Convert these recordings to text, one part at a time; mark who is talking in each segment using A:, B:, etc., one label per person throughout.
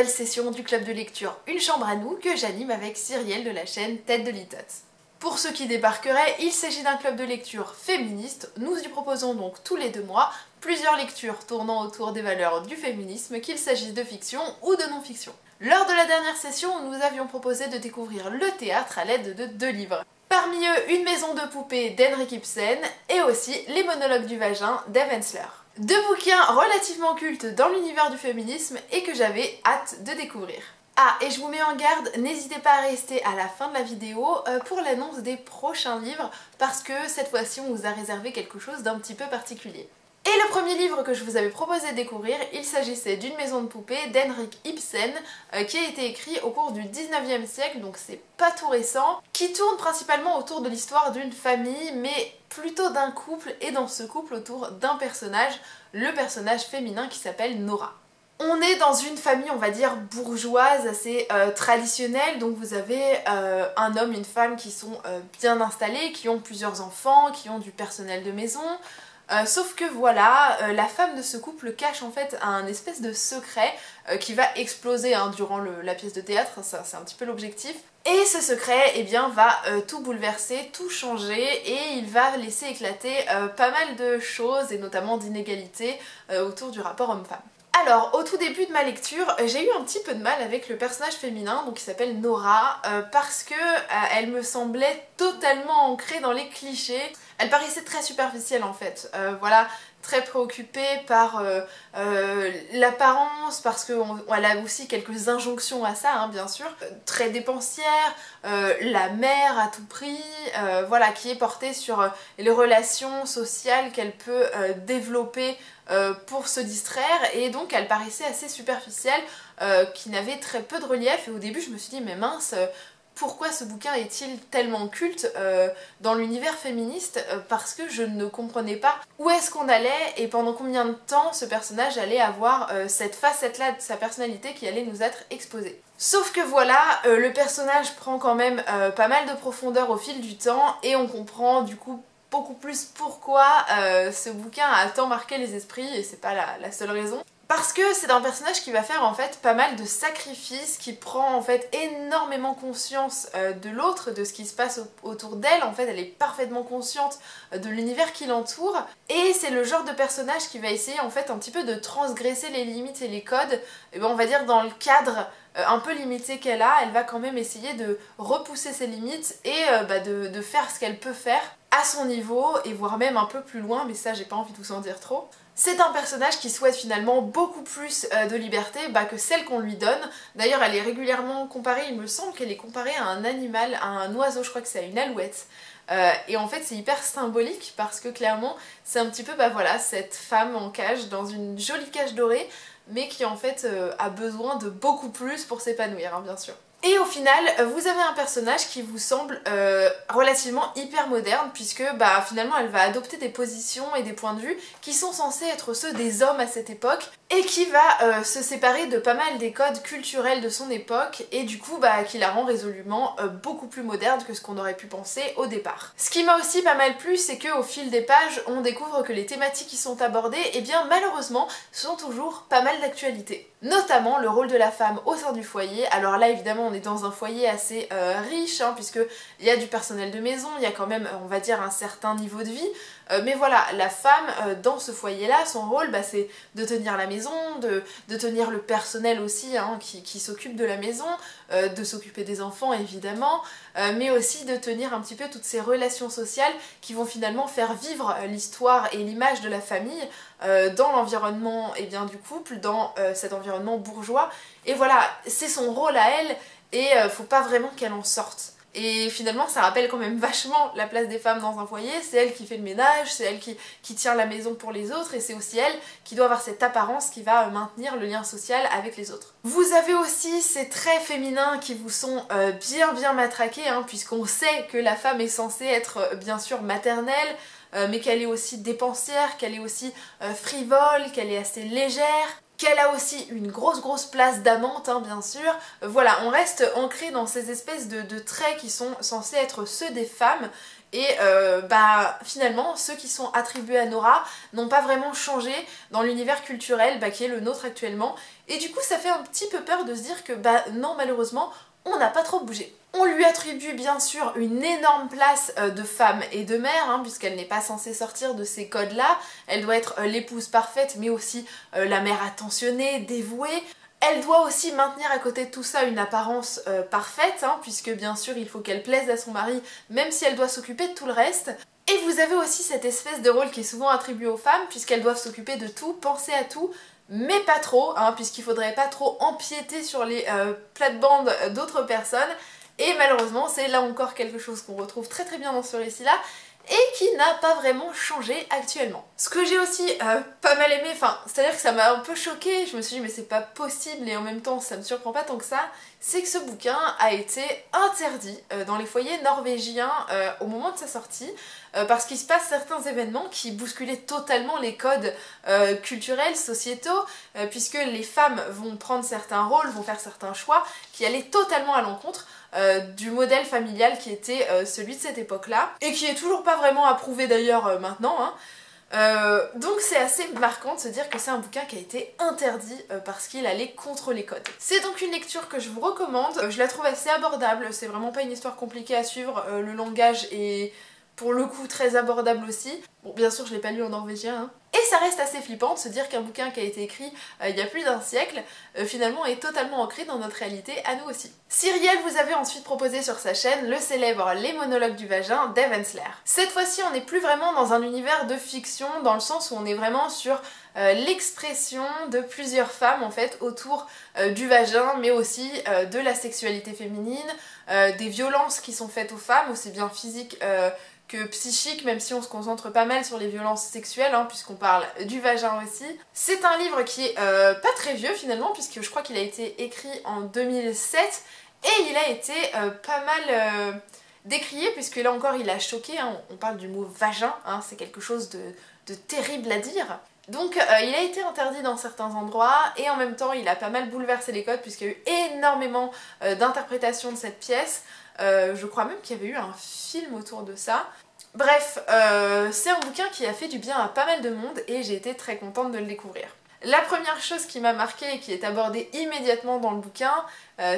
A: nouvelle session du club de lecture Une chambre à nous que j'anime avec Cyrielle de la chaîne Tête de Litote. Pour ceux qui débarqueraient, il s'agit d'un club de lecture féministe. Nous y proposons donc tous les 2 mois plusieurs lectures tournant autour des valeurs du féminisme, qu'il s'agisse de fiction ou de non-fiction. Lors de la dernière session, nous avions proposé de découvrir le théâtre à l'aide de 2 livres. Parmi eux, Une maison de poupées d'Henrik Ibsen et aussi Les monologues du vagin d'Eve Ensler. 2 bouquins relativement cultes dans l'univers du féminisme et que j'avais hâte de découvrir. Ah, et je vous mets en garde, n'hésitez pas à rester à la fin de la vidéo pour l'annonce des prochains livres parce que cette fois-ci on vous a réservé quelque chose d'un petit peu particulier. Et le premier livre que je vous avais proposé de découvrir, il s'agissait d'Une maison de poupées d'Henrik Ibsen qui a été écrit au cours du 19e siècle, donc c'est pas tout récent, qui tourne principalement autour de l'histoire d'une famille, mais plutôt d'un couple, et dans ce couple autour d'un personnage, le personnage féminin qui s'appelle Nora. On est dans une famille, on va dire, bourgeoise, assez traditionnelle, donc vous avez un homme, une femme qui sont bien installés, qui ont plusieurs enfants, qui ont du personnel de maison. Sauf que voilà, la femme de ce couple cache en fait un espèce de secret qui va exploser durant la pièce de théâtre, ça c'est un petit peu l'objectif. Et ce secret eh bien, va tout bouleverser, tout changer et il va laisser éclater pas mal de choses et notamment d'inégalités autour du rapport homme-femme. Alors, au tout début de ma lecture, j'ai eu un petit peu de mal avec le personnage féminin, donc qui s'appelle Nora, parce que elle me semblait totalement ancrée dans les clichés. Elle paraissait très superficielle en fait, voilà, très préoccupée par l'apparence, parce qu'elle a aussi quelques injonctions à ça, bien sûr, très dépensière, la mère à tout prix, voilà, qui est portée sur les relations sociales qu'elle peut développer pour se distraire, et donc elle paraissait assez superficielle, qui n'avait très peu de relief, et au début je me suis dit mais mince, pourquoi ce bouquin est-il tellement culte dans l'univers féministe, parce que je ne comprenais pas où est-ce qu'on allait et pendant combien de temps ce personnage allait avoir cette facette-là de sa personnalité qui allait nous être exposée. Sauf que voilà, le personnage prend quand même pas mal de profondeur au fil du temps et on comprend du coup beaucoup plus pourquoi ce bouquin a tant marqué les esprits, et c'est pas la seule raison. Parce que c'est un personnage qui va faire en fait pas mal de sacrifices, qui prend en fait énormément conscience de l'autre, de ce qui se passe autour d'elle. En fait, elle est parfaitement consciente de l'univers qui l'entoure. Et c'est le genre de personnage qui va essayer en fait un petit peu de transgresser les limites et les codes. Et ben, on va dire dans le cadre un peu limité qu'elle a, elle va quand même essayer de repousser ses limites et de faire ce qu'elle peut faire à son niveau, et voire même un peu plus loin, mais ça j'ai pas envie de vous en dire trop. C'est un personnage qui souhaite finalement beaucoup plus de liberté que celle qu'on lui donne. D'ailleurs elle est régulièrement comparée, il me semble qu'elle est comparée à un animal, à un oiseau, je crois que c'est à une alouette. Et en fait c'est hyper symbolique parce que clairement c'est un petit peu voilà, cette femme en cage, dans une jolie cage dorée, mais qui en fait a besoin de beaucoup plus pour s'épanouir, bien sûr. Et au final, vous avez un personnage qui vous semble relativement hyper moderne, puisque finalement elle va adopter des positions et des points de vue qui sont censés être ceux des hommes à cette époque, et qui va se séparer de pas mal des codes culturels de son époque, et du coup qui la rend résolument beaucoup plus moderne que ce qu'on aurait pu penser au départ. Ce qui m'a aussi pas mal plu, c'est qu'au fil des pages, on découvre que les thématiques qui sont abordées, eh bien malheureusement, sont toujours pas mal d'actualité. Notamment le rôle de la femme au sein du foyer. Alors là évidemment on est dans un foyer assez riche, puisque il y a du personnel de maison, il y a quand même on va dire un certain niveau de vie, mais voilà, la femme dans ce foyer là, son rôle c'est de tenir la maison, de tenir le personnel aussi qui s'occupe de la maison, de s'occuper des enfants évidemment, mais aussi de tenir un petit peu toutes ces relations sociales qui vont finalement faire vivre l'histoire et l'image de la famille dans l'environnement du couple, dans cet environnement bourgeois. Et voilà, c'est son rôle à elle, et faut pas vraiment qu'elle en sorte. Et finalement ça rappelle quand même vachement la place des femmes dans un foyer, c'est elle qui fait le ménage, c'est elle qui tient la maison pour les autres, et c'est aussi elle qui doit avoir cette apparence qui va maintenir le lien social avec les autres. Vous avez aussi ces traits féminins qui vous sont bien matraqués, puisqu'on sait que la femme est censée être bien sûr maternelle, mais qu'elle est aussi dépensière, qu'elle est aussi frivole, qu'elle est assez légère, qu'elle a aussi une grosse place d'amante, hein, bien sûr. Voilà, on reste ancré dans ces espèces de traits qui sont censés être ceux des femmes. Et finalement, ceux qui sont attribués à Nora n'ont pas vraiment changé dans l'univers culturel qui est le nôtre actuellement. Et du coup, ça fait un petit peu peur de se dire que non, malheureusement, on n'a pas trop bougé. On lui attribue bien sûr une énorme place de femme et de mère, hein, puisqu'elle n'est pas censée sortir de ces codes-là. Elle doit être l'épouse parfaite, mais aussi la mère attentionnée, dévouée. Elle doit aussi maintenir à côté de tout ça une apparence parfaite, hein, puisque bien sûr il faut qu'elle plaise à son mari, même si elle doit s'occuper de tout le reste. Et vous avez aussi cette espèce de rôle qui est souvent attribué aux femmes, puisqu'elles doivent s'occuper de tout, penser à tout, mais pas trop, hein, puisqu'il faudrait pas trop empiéter sur les plates-bandes d'autres personnes. Et malheureusement, c'est là encore quelque chose qu'on retrouve très bien dans ce récit-là, et qui n'a pas vraiment changé actuellement. Ce que j'ai aussi pas mal aimé, c'est-à-dire que ça m'a un peu choquée, je me suis dit mais c'est pas possible et en même temps ça me surprend pas tant que ça, c'est que ce bouquin a été interdit dans les foyers norvégiens au moment de sa sortie, parce qu'il se passe certains événements qui bousculaient totalement les codes culturels, sociétaux, puisque les femmes vont prendre certains rôles, vont faire certains choix qui allaient totalement à l'encontre du modèle familial qui était celui de cette époque-là, et qui est toujours pas vraiment approuvé d'ailleurs maintenant, hein. Donc c'est assez marquant de se dire que c'est un bouquin qui a été interdit parce qu'il allait contre les codes. C'est donc une lecture que je vous recommande, je la trouve assez abordable, c'est vraiment pas une histoire compliquée à suivre, le langage est pour le coup très abordable aussi. Bon, bien sûr je l'ai pas lu en norvégien, hein. Et ça reste assez flippant de se dire qu'un bouquin qui a été écrit il y a plus d'un siècle, finalement est totalement ancré dans notre réalité à nous aussi. Cyrielle vous avait ensuite proposé sur sa chaîne le célèbre Les monologues du vagin d'Eve Ensler. Cette fois-ci on n'est plus vraiment dans un univers de fiction, dans le sens où on est vraiment sur l'expression de plusieurs femmes en fait autour du vagin, mais aussi de la sexualité féminine, des violences qui sont faites aux femmes, aussi bien physiques que psychique, même si on se concentre pas mal sur les violences sexuelles, hein, puisqu'on parle du vagin aussi. C'est un livre qui est pas très vieux finalement, puisque je crois qu'il a été écrit en 2007, et il a été pas mal décrié, puisque là encore il a choqué, hein, on parle du mot vagin, hein, c'est quelque chose de terrible à dire. Donc il a été interdit dans certains endroits, et en même temps il a pas mal bouleversé les codes, puisqu'il y a eu énormément d'interprétations de cette pièce. Je crois même qu'il y avait eu un film autour de ça. Bref, c'est un bouquin qui a fait du bien à pas mal de monde et j'ai été très contente de le découvrir. La première chose qui m'a marquée et qui est abordée immédiatement dans le bouquin,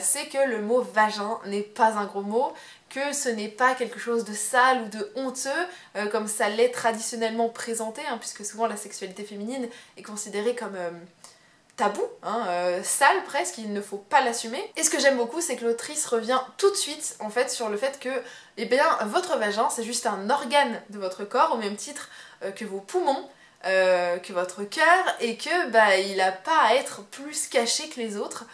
A: c'est que le mot vagin n'est pas un gros mot, que ce n'est pas quelque chose de sale ou de honteux, comme ça l'est traditionnellement présenté, hein, puisque souvent la sexualité féminine est considérée comme tabou, hein, sale presque, il ne faut pas l'assumer. Et ce que j'aime beaucoup, c'est que l'autrice revient tout de suite en fait sur le fait que votre vagin c'est juste un organe de votre corps, au même titre que vos poumons, que votre cœur, et que il n'a pas à être plus caché que les autres,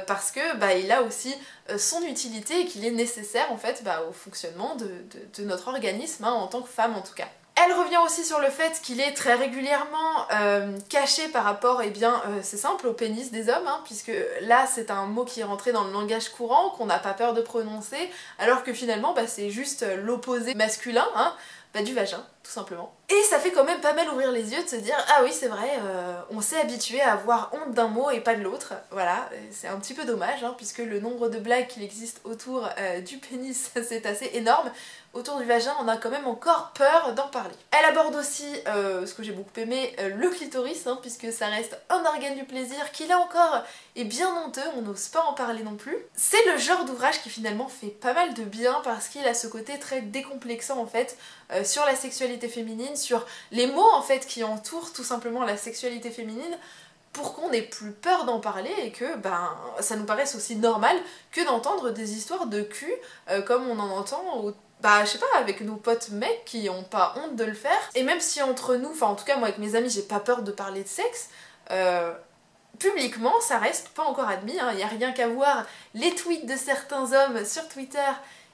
A: parce que il a aussi son utilité et qu'il est nécessaire en fait au fonctionnement de notre organisme, hein, en tant que femme en tout cas. Elle revient aussi sur le fait qu'il est très régulièrement caché par rapport, c'est simple, au pénis des hommes, hein, puisque là c'est un mot qui est rentré dans le langage courant, qu'on n'a pas peur de prononcer, alors que finalement c'est juste l'opposé masculin, hein, du vagin, tout simplement. Et ça fait quand même pas mal ouvrir les yeux de se dire ah oui c'est vrai, on s'est habitué à avoir honte d'un mot et pas de l'autre, voilà, c'est un petit peu dommage, hein, puisque le nombre de blagues qu'il existe autour du pénis c'est assez énorme. Autour du vagin, on a quand même encore peur d'en parler. Elle aborde aussi, ce que j'ai beaucoup aimé, le clitoris, hein, puisque ça reste un organe du plaisir qui là encore est bien honteux, on n'ose pas en parler non plus. C'est le genre d'ouvrage qui finalement fait pas mal de bien parce qu'il a ce côté très décomplexant en fait sur la sexualité féminine, sur les mots en fait qui entourent tout simplement la sexualité féminine, pour qu'on n'ait plus peur d'en parler et que ça nous paraisse aussi normal que d'entendre des histoires de cul comme on en entend je sais pas, avec nos potes mecs qui ont pas honte de le faire. Et même si entre nous, en tout cas moi avec mes amis j'ai pas peur de parler de sexe, publiquement ça reste pas encore admis, hein. Y a rien qu'à voir les tweets de certains hommes sur Twitter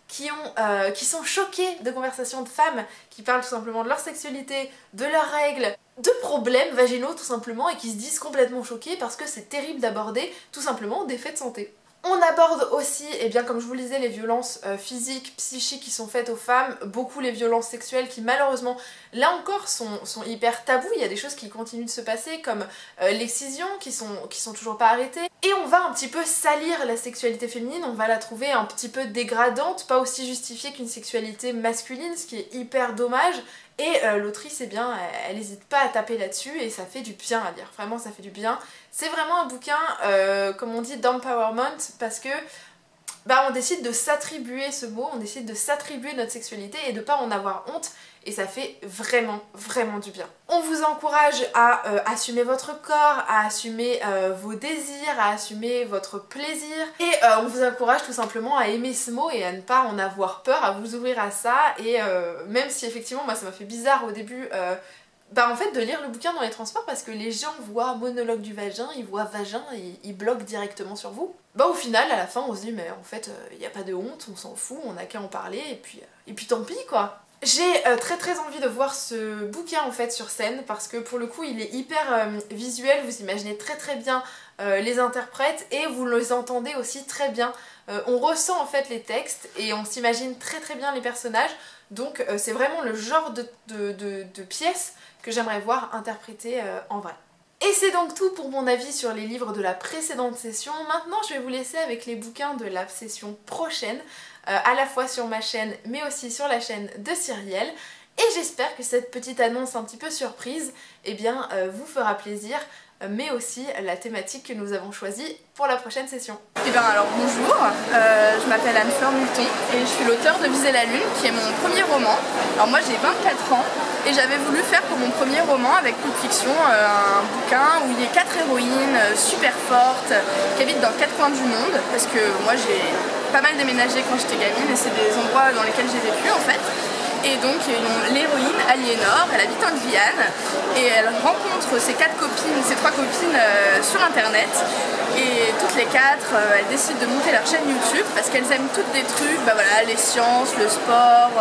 A: qui sont choqués de conversations de femmes qui parlent tout simplement de leur sexualité, de leurs règles, de problèmes vaginaux tout simplement, et qui se disent complètement choqués parce que c'est terrible d'aborder tout simplement des faits de santé. On aborde aussi, et bien comme je vous le disais, les violences physiques, psychiques qui sont faites aux femmes, beaucoup les violences sexuelles qui malheureusement, là encore, sont hyper tabous. Il y a des choses qui continuent de se passer comme l'excision qui sont toujours pas arrêtées. Et on va un petit peu salir la sexualité féminine, on va la trouver un petit peu dégradante, pas aussi justifiée qu'une sexualité masculine, ce qui est hyper dommage. Et l'autrice, eh bien, elle n'hésite pas à taper là-dessus et ça fait du bien à lire, vraiment ça fait du bien. C'est vraiment un bouquin, comme on dit, d'empowerment parce que on décide de s'attribuer ce mot, on décide de s'attribuer notre sexualité et de pas en avoir honte et ça fait vraiment, vraiment du bien. On vous encourage à assumer votre corps, à assumer vos désirs, à assumer votre plaisir et on vous encourage tout simplement à aimer ce mot et à ne pas en avoir peur, à vous ouvrir à ça et même si effectivement moi ça m'a fait bizarre au début en fait de lire le bouquin dans les transports parce que les gens voient monologue du vagin, ils voient vagin et ils bloquent directement sur vous. Au final à la fin on se dit mais en fait il n'y a pas de honte, on s'en fout, on n'a qu'à en parler et puis tant pis quoi. J'ai très envie de voir ce bouquin en fait sur scène parce que pour le coup il est hyper visuel, vous imaginez très bien les interprètes et vous les entendez aussi très bien. On ressent en fait les textes et on s'imagine très bien les personnages donc c'est vraiment le genre de pièce que j'aimerais voir interprétée en vrai. Et c'est donc tout pour mon avis sur les livres de la précédente session. Maintenant je vais vous laisser avec les bouquins de la session prochaine, à la fois sur ma chaîne mais aussi sur la chaîne de Cyrielle. Et j'espère que cette petite annonce un petit peu surprise vous fera plaisir, mais aussi la thématique que nous avons choisie pour la prochaine session.
B: Alors bonjour, je m'appelle Anne-Fleur Moulton et je suis l'auteure de Viser la Lune qui est mon premier roman. Alors moi j'ai 24 ans et j'avais voulu faire pour mon premier roman avec Pulp Fiction un bouquin où il y a 4 héroïnes super fortes qui habitent dans 4 coins du monde parce que moi j'ai pas mal déménagé quand j'étais gamine et c'est des endroits dans lesquels j'ai vécu en fait. Et donc l'héroïne Aliénor, elle habite en Guyane et elle rencontre ses 3 copines sur internet et toutes les 4 elles décident de monter leur chaîne YouTube parce qu'elles aiment toutes des trucs, les sciences, le sport,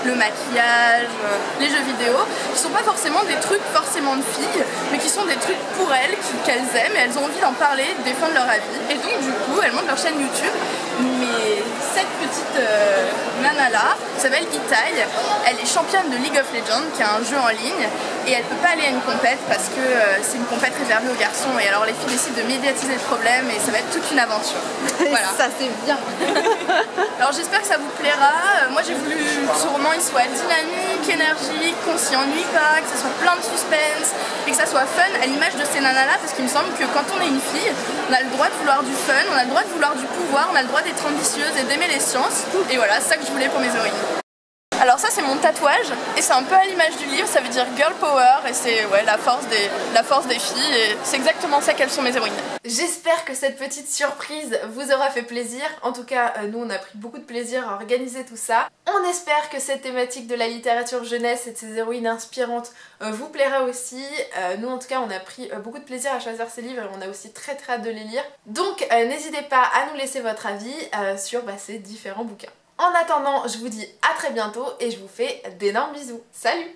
B: le maquillage, les jeux vidéo, qui sont pas forcément des trucs forcément de filles, mais qui sont des trucs pour elles, qu'elles aiment et elles ont envie d'en parler, de défendre leur avis. Et donc du coup elles montent leur chaîne YouTube, mais cette petite nana là s'appelle Itai. Elle est championne de League of Legends, qui est un jeu en ligne, et elle peut pas aller à une compète parce que c'est une compète réservée aux garçons, et alors les filles décident de médiatiser le problème et ça va être toute une aventure. Voilà.
A: Ça c'est bien.
B: Alors j'espère que ça vous plaira. Moi j'ai voulu que ce roman il soit dynamique, énergique, qu'on s'y ennuie pas, que ça soit plein de suspense et que ça soit fun à l'image de ces nanas là, parce qu'il me semble que quand on est une fille, on a le droit de vouloir du fun, on a le droit de vouloir du pouvoir, on a le droit d'être ambitieuse et d'aimer les sciences, et voilà, c'est ça que je voulais pour mes héroïnes. Alors ça c'est mon tatouage et c'est un peu à l'image du livre, ça veut dire girl power et c'est la force des filles et c'est exactement ça qu'elles sont mes héroïnes.
A: J'espère que cette petite surprise vous aura fait plaisir. En tout cas nous on a pris beaucoup de plaisir à organiser tout ça. On espère que cette thématique de la littérature jeunesse et de ces héroïnes inspirantes vous plaira aussi. Nous en tout cas on a pris beaucoup de plaisir à choisir ces livres et on a aussi très hâte de les lire. Donc n'hésitez pas à nous laisser votre avis sur ces différents bouquins. En attendant, je vous dis à très bientôt et je vous fais d'énormes bisous. Salut!